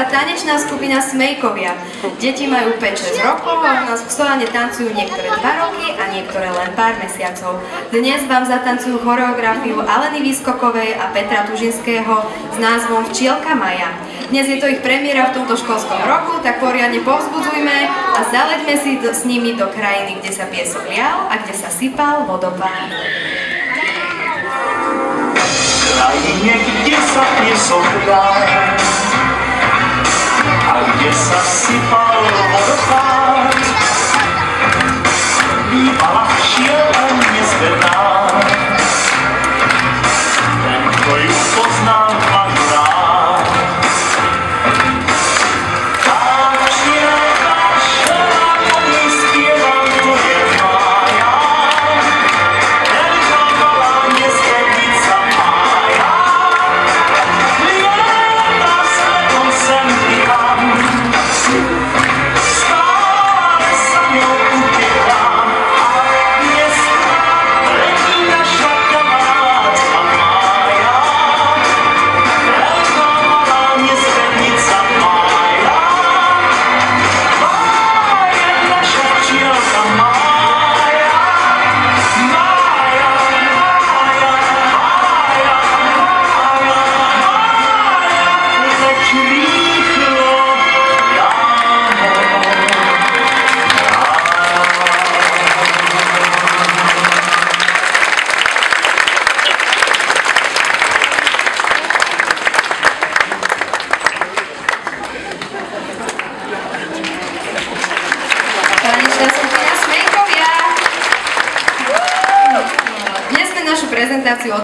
tanečná skupina Smejkovia. Deti majú 5-6 rokov a u nás v Solane tancujú niektoré 2 roky a niektoré len pár mesiacov. Dnes vám zatancujú choreografiu Aleny Výskokovej a Petra Tužinského s názvom Včielka Maja. Dnes je to ich premiéra v tomto školskom roku, tak poriadne povzbudzujme a zaleďme si s nimi do krajiny, kde sa piesok lial a kde sa sypal vodopád. Krajine, kde sa piesok lial a kde sa sypal vodopád, bývala včiela nezvedná, ten, kto ju poznal, má rád. Tá včielka šla, po nej spieval, to je Mája, veľká malá nezvednica Mája, lieta sledom sem i tam, stále sa ňou utiekám, ale dnes letí naša kamarátka Mája, veľká malá nezvednica Mája, Mája, naša včielka Mája, Mája, Mája, Mája, Mája, leď rýchlo, Tanečná skupina Smejkovia. Dnes sme našu prezentáciu